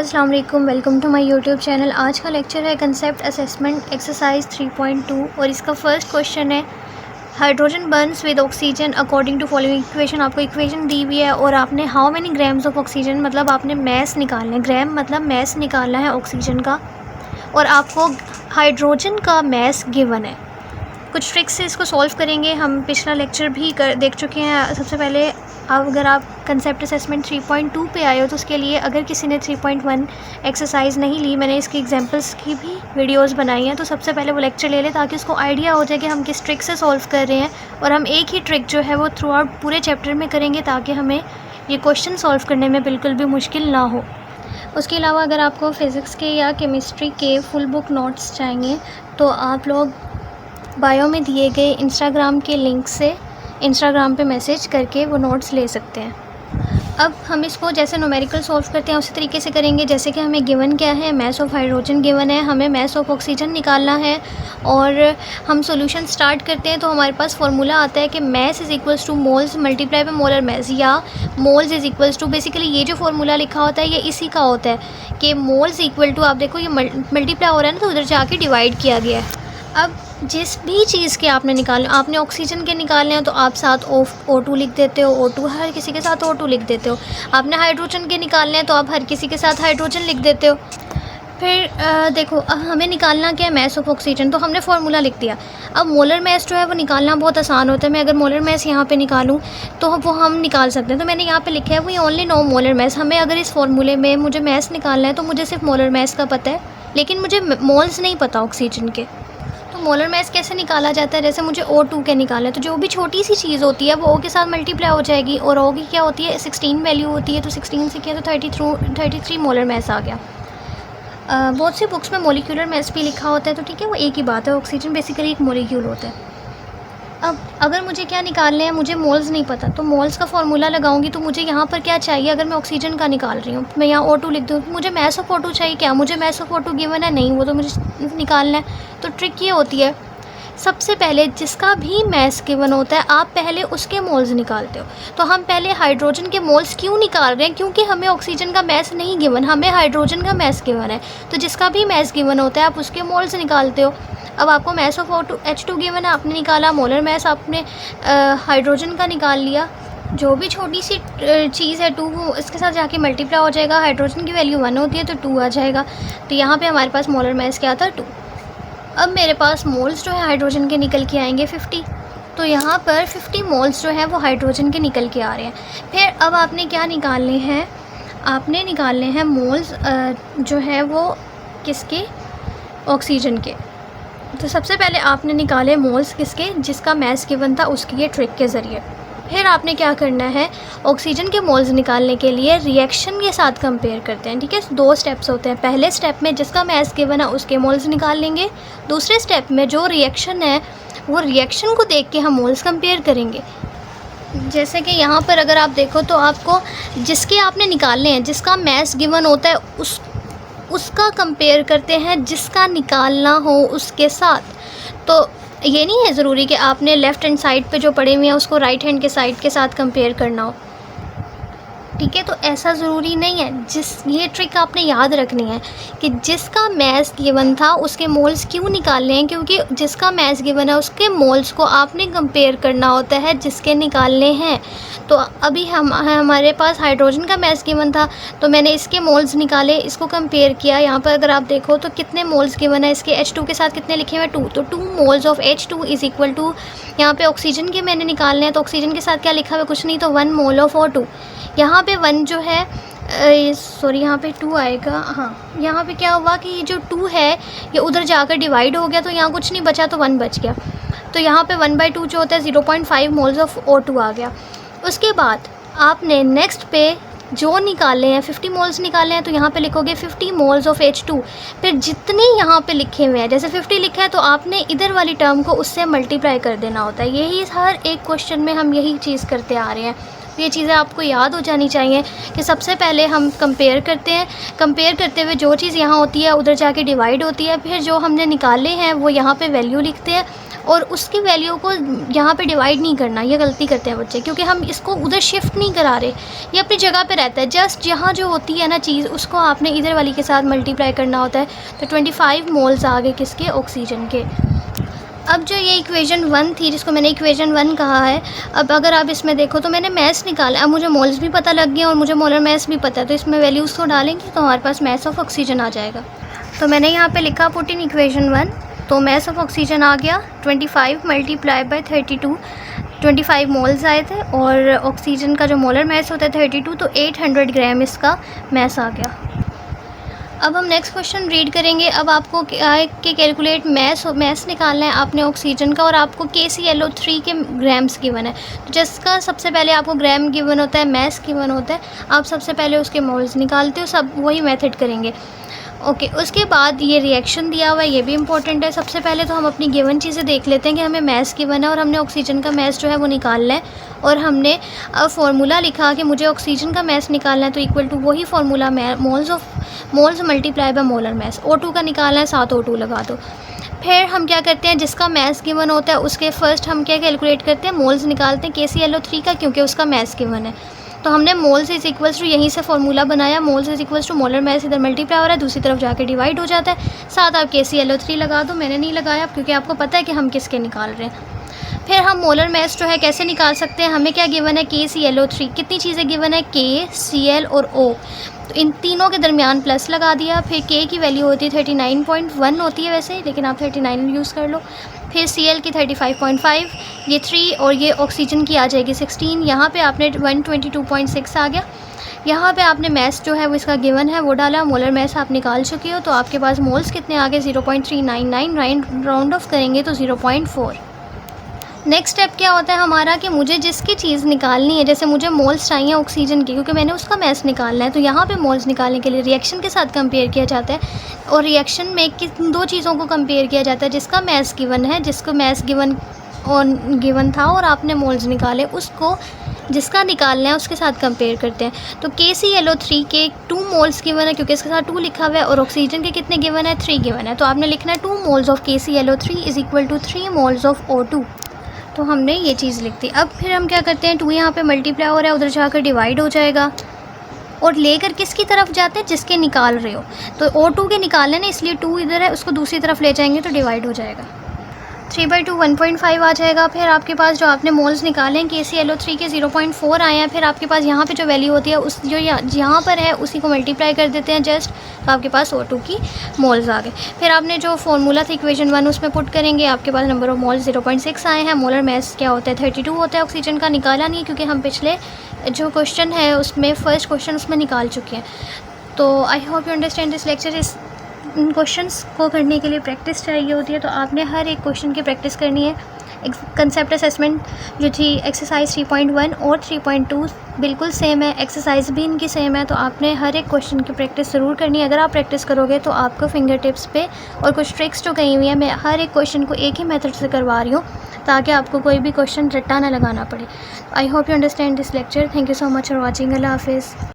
अस्सलाम वालेकुम, welcome to my YouTube channel. आज का लेक्चर है कंसेप्ट असेसमेंट एक्सरसाइज 3.2 और इसका फर्स्ट क्वेश्चन है hydrogen burns with oxygen according to following equation. आपको इक्वेशन दी हुई है और आपने how many grams of oxygen मतलब आपने मैस निकालना है, ग्राम मतलब मैस निकालना है ऑक्सीजन का, और आपको हाइड्रोजन का मैस गिवन है। कुछ ट्रिक्स से इसको सॉल्व करेंगे। हम पिछला लेक्चर भी देख चुके हैं। सबसे पहले अगर आप कंसेप्ट असेसमेंट 3.2 पे आए हो तो उसके लिए अगर किसी ने 3.1 एक्सरसाइज नहीं ली, मैंने इसकी एग्जांपल्स की भी वीडियोस बनाई हैं, तो सबसे पहले वो लेक्चर ले ले ताकि उसको आइडिया हो जाए कि हम किस ट्रिक से सॉल्व कर रहे हैं। और हम एक ही ट्रिक जो है वो थ्रू आउट पूरे चैप्टर में करेंगे ताकि हमें ये क्वेश्चन सॉल्व करने में बिल्कुल भी मुश्किल ना हो। उसके अलावा अगर आपको फ़िज़िक्स के या केमिस्ट्री के फुल बुक नोट्स चाहिए तो आप लोग बायो में दिए गए इंस्टाग्राम के लिंक से इंस्टाग्राम पे मैसेज करके वो नोट्स ले सकते हैं। अब हम इसको जैसे न्यूमेरिकल सॉल्व करते हैं उसी तरीके से करेंगे। जैसे कि हमें गिवन क्या है, मैस ऑफ हाइड्रोजन गिवन है, हमें मैस ऑफ ऑक्सीजन निकालना है और हम सॉल्यूशन स्टार्ट करते हैं तो हमारे पास फार्मूला आता है कि mass is equals to moles multiply by molar mass, या moles is equals to, basically ये जो फार्मूला लिखा होता है ये इसी का होता है कि मोल्स इक्वल टू, आप देखो ये मल्टीप्लाई हो रहा है ना तो उधर जाके डिवाइड किया गया है। अब जिस भी चीज़ के आपने निकालना, आपने ऑक्सीजन के निकालने हैं तो आप साथ O2 लिख देते हो, O2 हर किसी के साथ O2 लिख देते हो। आपने हाइड्रोजन के निकालने हैं तो आप हर किसी के साथ हाइड्रोजन लिख देते हो। फिर देखो हमें निकालना क्या है, मैस ऑफ ऑक्सीजन, तो हमने फार्मूला लिख दिया। अब मोलर मैस जो है वो निकालना बहुत आसान होता है। मैं अगर मोलर मैस यहाँ पे निकालूँ तो वो हम निकाल सकते हैं। तो मैंने यहाँ पे लिखा है we only know molar mass. हमें अगर इस फार्मूले में मुझे मैस निकालना है तो मुझे सिर्फ मोलर मैस का पता है, लेकिन मुझे मोल्स नहीं पता ऑक्सीजन के। तो मोलर मैस कैसे निकाला जाता है, जैसे मुझे O2 के निकालना है तो जो भी छोटी सी चीज़ होती है वो O के साथ मल्टीप्लाई हो जाएगी और O की क्या होती है 16 वैल्यू होती है, तो 16 से किया तो 33 मोलर मैस आ गया। बहुत सी बुक्स में मोलिकुलर मैस भी लिखा होता है, तो ठीक है वो एक ही बात है। ऑक्सीजन बेसिकली एक मोलिक्यूल होता है। अब अगर मुझे क्या निकालने हैं, मुझे मोल्स नहीं पता तो मोल्स का फार्मूला लगाऊंगी तो मुझे यहाँ पर क्या चाहिए, अगर मैं ऑक्सीजन का निकाल रही हूँ मैं यहाँ O2 लिख दूँ, मुझे मैस ऑफ O2 चाहिए। क्या मुझे मैस ऑफ O2 गिवन है? नहीं, वो तो मुझे निकालना है। तो ट्रिक ये होती है, सबसे पहले जिसका भी मैस गिवन होता है आप पहले उसके मोल्स निकालते हो। तो हम पहले हाइड्रोजन के मोल्स क्यों निकाल रहे हैं, क्योंकि हमें ऑक्सीजन का मैस नहीं गिवन, हमें हाइड्रोजन का मैस गिवन है। तो जिसका भी मैस गिवन होता है आप उसके मोल्स निकालते हो। अब आपको मैस ऑफ H2 गिवन है, आपने निकाला। मोलर मैस आपने हाइड्रोजन का निकाल लिया। जो भी छोटी सी चीज़ है 2 इसके साथ जाके मल्टीप्लाई हो जाएगा। हाइड्रोजन की वैल्यू 1 होती है तो 2 आ जाएगा। तो यहाँ पे हमारे पास मोलर मैस क्या था 2। अब मेरे पास मोल्स जो है हाइड्रोजन के निकल के आएंगे 50, तो यहाँ पर 50 मोल्स जो है वो हाइड्रोजन के निकल के आ रहे हैं। फिर अब आपने क्या निकालने हैं, आपने निकालने हैं मोल्स जो है वो किसके, ऑक्सीजन के। तो सबसे पहले आपने निकाले मोल्स किसके, जिसका मैस गिवन था उसकी ये ट्रिक के ज़रिए। फिर आपने क्या करना है, ऑक्सीजन के मोल्स निकालने के लिए रिएक्शन के साथ कंपेयर करते हैं। ठीक है, 2 स्टेप्स होते हैं। पहले स्टेप में जिसका मैस गिवन है उसके मोल्स निकाल लेंगे। दूसरे स्टेप में जो रिएक्शन है वो रिएक्शन को देख के हम मोल्स कंपेयर करेंगे। जैसे कि यहाँ पर अगर आप देखो तो आपको जिसके आपने निकालने हैं, जिसका मैस गिवन होता है उसका कंपेयर करते हैं जिसका निकालना हो उसके साथ। तो ये नहीं है ज़रूरी कि आपने लेफ़्ट हैंड साइड पे जो पड़े हुए हैं उसको राइट हैंड के साइड के साथ कंपेयर करना हो। ठीक है, तो ऐसा ज़रूरी नहीं है। ये ट्रिक आपने याद रखनी है कि जिसका मैस गिवन था उसके मोल्स क्यों निकालने हैं, क्योंकि जिसका मैस गिवन है उसके मोल्स को आपने कंपेयर करना होता है जिसके निकालने हैं। तो अभी हमारे पास हाइड्रोजन का मैस गिवन था तो मैंने इसके मोल्स निकाले, इसको कंपेयर किया। यहाँ पर अगर आप देखो तो कितने मोल्स गिवन है इसके, H2 के साथ कितने लिखे हुए 2, तो 2 moles of H2 is equal to, यहाँ पे ऑक्सीजन के मैंने निकालने हैं तो ऑक्सीजन के साथ क्या लिखा हुआ है, कुछ नहीं, तो 1 मोल ऑफ O2। यहाँ पे 1 जो है सॉरी यहाँ पे 2 आएगा। हाँ, यहाँ पे क्या हुआ कि ये जो 2 है ये उधर जाकर डिवाइड हो गया तो यहाँ कुछ नहीं बचा तो 1 बच गया। तो यहाँ पे 1/2 जो होता है 0.5 मोल्स ऑफ O2 आ गया। उसके बाद आपने नेक्स्ट पे जो निकाले हैं 50 मोल्स निकाले हैं तो यहाँ पे लिखोगे 50 मोल्स ऑफ H2। फिर जितने यहाँ पे लिखे हुए हैं, जैसे 50 लिखा है तो आपने इधर वाली टर्म को उससे मल्टीप्लाई कर देना होता है। यही हर एक क्वेश्चन में हम यही चीज़ करते आ रहे हैं। ये चीज़ें आपको याद हो जानी चाहिए कि सबसे पहले हम कंपेयर करते हैं, कंपेयर करते हुए जो चीज़ यहाँ होती है उधर जाके डिवाइड होती है, फिर जो हमने निकाले हैं वो यहाँ पे वैल्यू लिखते हैं और उसकी वैल्यू को यहाँ पे डिवाइड नहीं करना। ये गलती करते हैं बच्चे, क्योंकि हम इसको उधर शिफ्ट नहीं करा रहे, ये अपनी जगह पे रहता है। जस्ट यहाँ जो होती है ना चीज़, उसको आपने इधर वाली के साथ मल्टीप्लाई करना होता है। तो 25 मोल्स आ गए किसके, ऑक्सीजन के। अब जो ये इक्वेशन 1 थी, जिसको मैंने इक्वेशन 1 कहा है, अब अगर आप इसमें देखो तो मैंने मैस निकाला। अब मुझे मोल्स भी पता लग गया और मुझे मोलर मैस भी पता है, तो इसमें वैल्यूज़ को डालेंगे तो हमारे पास मैस ऑफ ऑक्सीजन आ जाएगा। तो मैंने यहाँ पे लिखा पुट इन इक्वेशन 1, तो मैस ऑफ ऑक्सीजन आ गया 25 मल्टीप्लाई बाय 32। 25 मोल्स आए थे और ऑक्सीजन का जो मोलर मैस होता है 32, तो 800 ग्राम इसका मैस आ गया। अब हम नेक्स्ट क्वेश्चन रीड करेंगे। अब आपको क्या है कि कैलकुलेट मैस निकालना है आपने ऑक्सीजन का, और आपको KClO3 के ग्राम्स गिवन है। तो जिसका सबसे पहले आपको ग्राम गिवन होता है, मैस गिवन होता है, आप सबसे पहले उसके मोल्स निकालते हो। सब वही मेथड करेंगे। ओके, उसके बाद ये रिएक्शन दिया हुआ है, ये भी इंपॉर्टेंट है। सबसे पहले तो हम अपनी गिवन चीज़ें देख लेते हैं कि हमें मैस गिवन है और हमने ऑक्सीजन का मैस जो है वो निकालना है। और हमने अब फार्मूला लिखा कि मुझे ऑक्सीजन का मैस निकालना है, तो इक्वल टू वही formula moles multiply by molar mess. O2 का निकालना है, 7 O2 लगा दो। फिर हम क्या करते हैं, जिसका मैस गिवन होता है उसके फर्स्ट हम क्या कैलकुलेट करते हैं, मोल्स निकालते हैं KClO3 का, क्योंकि उसका मैस गिवन है। तो हमने मोल्स इज इक्वल्स टू, यहीं से फार्मूला बनाया, moles is equals to molar mass, इधर मल्टीप्लाई हो रहा है, दूसरी तरफ जाके डिवाइड हो जाता है। साथ आप KClO3 लगा दो। मैंने नहीं लगाया क्योंकि आपको पता है कि हम किसके निकाल रहे हैं। फिर हम मोलर मैस जो है कैसे निकाल सकते हैं, हमें क्या गिवन है, KClO3। कितनी चीज़ें गिवन है, K, Cl और O। तो इन तीनों के दरमियान प्लस लगा दिया। फिर K की वैल्यू होती है 39.1 होती है वैसे, लेकिन आप 39 यूज़ कर लो। फिर Cl की 35.5, ये 3, और ये ऑक्सीजन की आ जाएगी 16। यहाँ पे आपने 122.6 आ गया। यहाँ पे आपने मैस जो है वो इसका गिवन है वो डाला, मोलर मैस आप निकाल चुके हो। तो आपके पास मोल्स कितने आ गए, 0.399, राउंड ऑफ करेंगे तो 0.4। नेक्स्ट स्टेप क्या होता है हमारा कि मुझे जिसकी चीज़ निकालनी है, जैसे मुझे मोल्स चाहिए ऑक्सीजन की, क्योंकि मैंने उसका मैस निकालना है, तो यहाँ पे मोल्स निकालने के लिए रिएक्शन के साथ कंपेयर किया जाता है। और रिएक्शन में किन दो चीज़ों को कंपेयर किया जाता है, जिसका मैस गिवन है, जिसको मैस गिवन था और आपने मोल्स निकाले, उसको जिसका निकालना है उसके साथ कंपेयर करते हैं। तो KClO3 के 2 मोल्स गिवन है, क्योंकि इसके साथ 2 लिखा हुआ है, और ऑक्सीजन के कितने गिवन है, 3 गिवन है। तो आपने लिखना है 2 moles of KClO3 is equal to 3 moles of O2। तो हमने ये चीज़ लिख दी। अब फिर हम क्या करते हैं, 2 यहाँ पे मल्टीप्लाई हो रहा है, उधर जाकर डिवाइड हो जाएगा। और लेकर किसकी तरफ जाते हैं, जिसके निकाल रहे हो। तो O2 के निकालने ना, इसलिए 2 इधर है, उसको दूसरी तरफ ले जाएंगे तो डिवाइड हो जाएगा। 3/2 1.5 आ जाएगा। फिर आपके पास जो आपने मोल्स निकाले हैं KClO3 के 0.4 आए हैं। फिर आपके पास यहाँ पे जो वैल्यू होती है उस जो यहाँ पर है उसी को मल्टीप्लाई कर देते हैं जस्ट, तो आपके पास O2 की मोल्स आ गए। फिर आपने जो फार्मूला था इक्वेशन 1 उसमें पुट करेंगे, आपके पास नंबर ऑफ मोल्स 0.6 आए हैं। मोलर मैस क्या होता है, 32 होता है। ऑक्सीजन का निकाला नहीं क्योंकि हम पिछले जो क्वेश्चन है उसमें फर्स्ट क्वेश्चन उसमें निकाल चुके हैं। तो आई hope you understand this lecture. इस इन क्वेश्चंस को करने के लिए प्रैक्टिस चाहिए होती है, तो आपने हर एक क्वेश्चन की प्रैक्टिस करनी है। कंसेप्ट असेसमेंट जो थी एक्सरसाइज 3.1 और 3.2 बिल्कुल सेम है, एक्सरसाइज भी इनकी सेम है। तो आपने हर एक क्वेश्चन की प्रैक्टिस ज़रूर करनी है। अगर आप प्रैक्टिस करोगे तो आपको फिंगर टिप्स पे और कुछ ट्रिक्स जो कही हुई है, मैं हर एक क्वेश्चन को एक ही मेथड से करवा रही हूँ ताकि आपको कोई भी क्वेश्चन रट्टा ना लगाना पड़े। I hope you understand this lecture. Thank you so much for watching. अल्लाह हाफिज़।